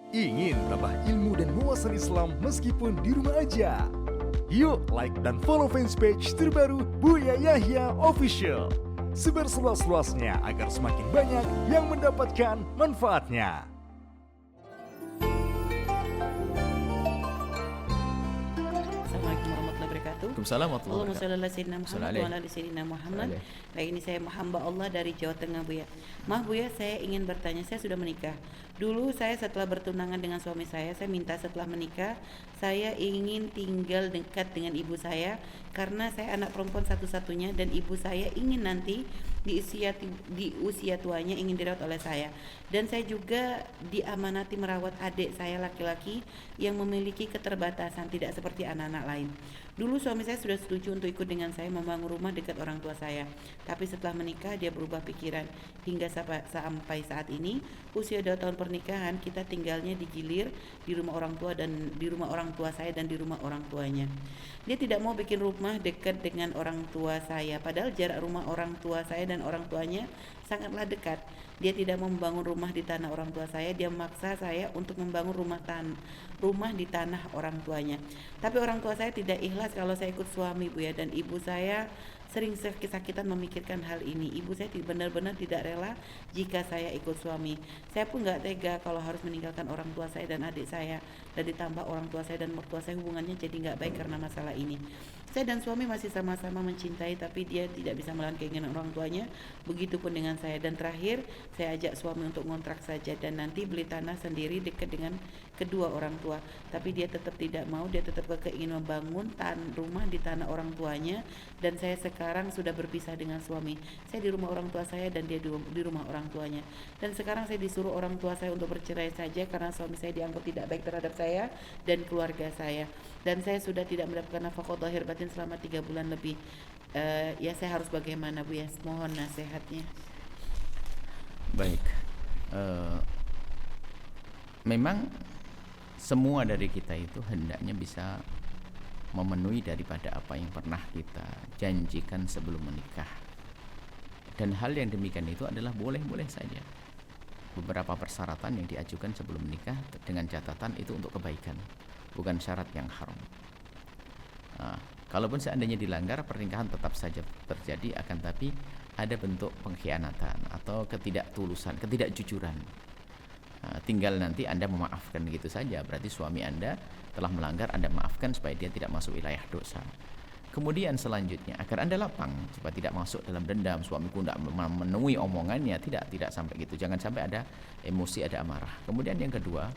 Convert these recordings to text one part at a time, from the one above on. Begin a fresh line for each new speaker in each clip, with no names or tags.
Ingin tambah ilmu dan wawasan Islam meskipun di rumah aja? Yuk like dan follow fanpage terbaru Buya Yahya Official. Sebar seluas-luasnya agar semakin banyak yang mendapatkan manfaatnya.
Assalamualaikum warahmatullahi wabarakatuh.
Waalaikumsalam warahmatullahi
Allahumma shalli ala sayyidina Muhammad
Sallallahu
wa ala ali sayyidina Muhammad.
Sallallahu
Baik, ini saya hamba Allah dari Jawa Tengah, Buya. Maaf Buya, saya ingin bertanya, saya sudah menikah. Dulu saya setelah bertunangan dengan suami saya minta setelah menikah saya ingin tinggal dekat dengan ibu saya karena saya anak perempuan satu-satunya dan ibu saya ingin nanti di usia tuanya ingin dirawat oleh saya, dan saya juga diamanati merawat adik saya laki-laki yang memiliki keterbatasan tidak seperti anak-anak lain. Dulu suami saya sudah setuju untuk ikut dengan saya membangun rumah dekat orang tua saya, tapi setelah menikah dia berubah pikiran. Hingga sampai saat ini usia 2 tahun pernikahan kita tinggalnya di Gilir, di rumah orang tua dan di rumah orang tua saya dan di rumah orang tuanya. Dia tidak mau bikin rumah dekat dengan orang tua saya, padahal jarak rumah orang tua saya dan orang tuanya sangatlah dekat. Dia tidak mau membangun rumah di tanah orang tua saya, dia memaksa saya untuk membangun rumah di tanah orang tuanya. Tapi orang tua saya tidak ikhlas kalau saya ikut suami, Bu ya, dan ibu saya sering sakit-sakitan memikirkan hal ini. Ibu saya benar-benar tidak rela jika saya ikut suami. Saya pun nggak tega kalau harus meninggalkan orang tua saya dan adik saya, dan ditambah orang tua saya dan mertua saya hubungannya jadi nggak baik karena masalah ini. Saya dan suami masih sama-sama mencintai, tapi dia tidak bisa melawan keinginan orang tuanya. Begitupun dengan saya. Dan terakhir saya ajak suami untuk ngontrak saja dan nanti beli tanah sendiri dekat dengan kedua orang tua. Tapi dia tetap tidak mau, dia tetap ingin membangun rumah di tanah orang tuanya. Dan saya sekarang sudah berpisah dengan suami. Saya di rumah orang tua saya dan dia di rumah orang tuanya. Dan sekarang saya disuruh orang tua saya untuk bercerai saja karena suami saya dianggap tidak baik terhadap saya dan keluarga saya. Dan saya sudah tidak mendapatkan nafkah zahir batin selama 3 bulan lebih. Ya saya harus bagaimana, Bu ya? Mohon nasihatnya.
Baik, memang semua dari kita itu hendaknya bisa memenuhi daripada apa yang pernah kita janjikan sebelum menikah. Dan hal yang demikian itu adalah boleh-boleh saja. Beberapa persyaratan yang diajukan sebelum menikah dengan catatan itu untuk kebaikan, bukan syarat yang haram. Kalaupun seandainya dilanggar, pernikahan tetap saja terjadi, akan tapi ada bentuk pengkhianatan atau ketidaktulusan, ketidakjujuran. Tinggal nanti Anda memaafkan gitu saja. Berarti suami Anda telah melanggar, Anda maafkan supaya dia tidak masuk wilayah dosa. Kemudian selanjutnya agar Anda lapang supaya tidak masuk dalam dendam, suamiku tidak memenuhi omongannya, tidak sampai gitu. Jangan sampai ada emosi, ada amarah. Kemudian yang kedua,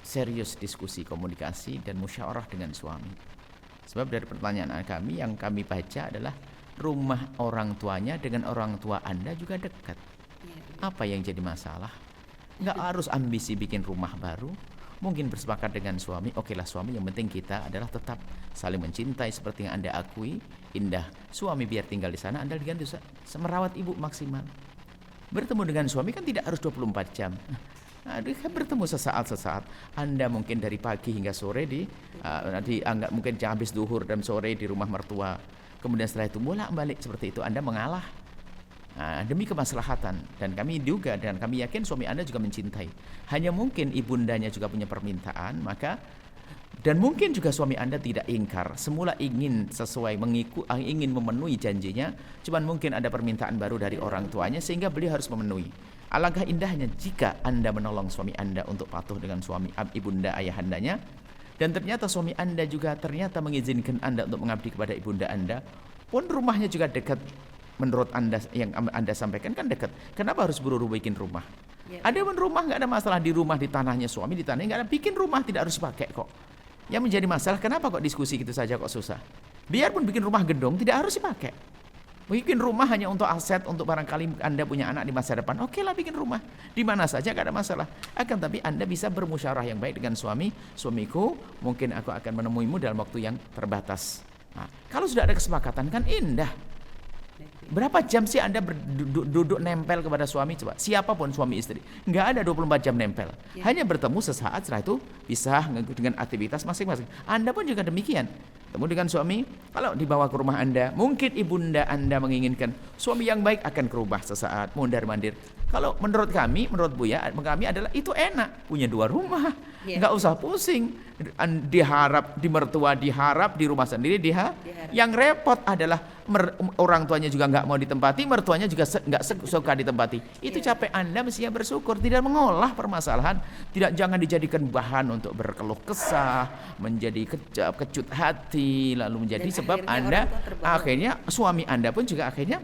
serius diskusi, komunikasi dan musyawarah dengan suami. Sebab dari pertanyaan kami yang kami baca adalah rumah orang tuanya dengan orang tua Anda juga dekat. Apa yang jadi masalah? Nggak harus ambisi bikin rumah baru. Mungkin bersepakat dengan suami, okelah suami, yang penting kita adalah tetap saling mencintai seperti yang Anda akui. Indah, suami biar tinggal di sana, Anda diganti merawat ibu maksimal. Bertemu dengan suami kan tidak harus 24 jam. Kan bertemu sesaat. Anda mungkin dari pagi hingga sore dianggap mungkin habis duhur dan sore di rumah mertua. Kemudian setelah itu bolak-balik seperti itu, Anda mengalah. Demi kemaslahatan, dan kami juga dan kami yakin suami Anda juga mencintai. Hanya mungkin ibundanya juga punya permintaan, dan mungkin juga suami Anda tidak ingkar. Semula ingin ingin memenuhi janjinya, cuman mungkin ada permintaan baru dari orang tuanya sehingga beliau harus memenuhi. Alangkah indahnya jika Anda menolong suami Anda untuk patuh dengan suami ibunda ayahandanya, dan ternyata suami Anda juga mengizinkan Anda untuk mengabdi kepada ibunda Anda, pun rumahnya juga dekat. Menurut Anda yang Anda sampaikan kan dekat. Kenapa harus buru-buru bikin rumah? Ada pun rumah nggak ada masalah, di rumah di tanahnya suami, di tanahnya nggak ada, bikin rumah tidak harus pakai kok. Yang menjadi masalah kenapa kok diskusi gitu saja kok susah? Biarpun bikin rumah gedung tidak harus dipakai. Bikin rumah hanya untuk aset, untuk barangkali Anda punya anak di masa depan. Oke lah bikin rumah di mana saja nggak ada masalah. Akan tapi Anda bisa bermusyawarah yang baik dengan suami. Suamiku, mungkin aku akan menemuimu dalam waktu yang terbatas. Kalau sudah ada kesepakatan kan indah. Berapa jam sih Anda duduk nempel kepada suami? Coba, siapapun suami istri, nggak ada 24 jam nempel. Hanya bertemu sesaat, setelah itu pisah dengan aktivitas masing-masing. Anda pun juga demikian. Ketemu dengan suami, kalau dibawa ke rumah Anda, mungkin ibunda Anda menginginkan suami yang baik akan kerubah sesaat, mondar-mandir. Kalau menurut kami, menurut Buya, kami adalah itu enak, punya 2 rumah,
Iya.
nggak usah pusing. Diharap di mertua, diharap di rumah sendiri, yang repot adalah orang tuanya juga nggak mau ditempati, mertuanya juga nggak suka ditempati. Itu
Iya.
capek Anda mestinya bersyukur, tidak mengolah permasalahan, jangan dijadikan bahan untuk berkeluh kesah, menjadi kecut hati, lalu menjadi
Dan
sebab
akhirnya
Anda
orang tua terbawa.
akhirnya suami Anda pun juga akhirnya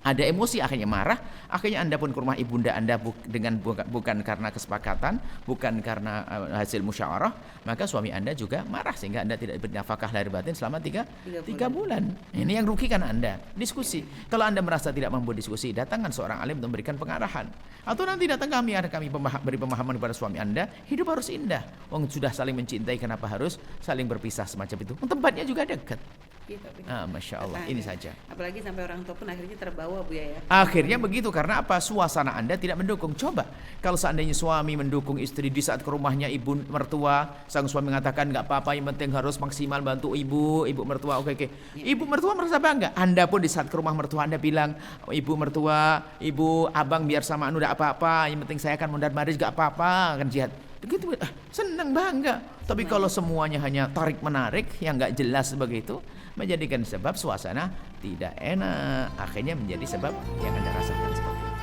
ada emosi, akhirnya marah, akhirnya Anda pun ke rumah ibunda Anda bukan karena kesepakatan, bukan karena hasil musyawarah, maka suami Anda juga marah sehingga Anda tidak bernafkah lahir batin selama 3 bulan. Ini yang rugikan Anda. Diskusi. Kalau Anda merasa tidak mampu diskusi, datangkan seorang alim untuk memberikan pengarahan. Atau nanti datang kami beri pemahaman kepada suami Anda, hidup harus indah. Wong sudah saling mencintai, kenapa harus saling berpisah semacam itu? Tempatnya juga dekat.
Iya, tapi
Masya Allah, ini saja.
apalagi sampai orang tua pun akhirnya terbawa, Bu ya.
Akhirnya begitu, karena apa? Suasana Anda tidak mendukung. Coba kalau seandainya suami mendukung istri, di saat ke rumahnya ibu mertua, sang suami mengatakan nggak apa-apa, yang penting harus maksimal bantu ibu mertua, oke. Ibu mertua merasa bangga. Anda pun di saat ke rumah mertua Anda bilang, ibu mertua, ibu abang biar sama anu nggak apa-apa, yang penting saya akan mondar mandir nggak apa-apa, kan jihad. Begitu, senang bangga. Tapi kalau semuanya hanya tarik menarik yang nggak jelas begitu, menjadikan sebab suasana tidak enak, akhirnya menjadi sebab yang Anda rasakan seperti itu.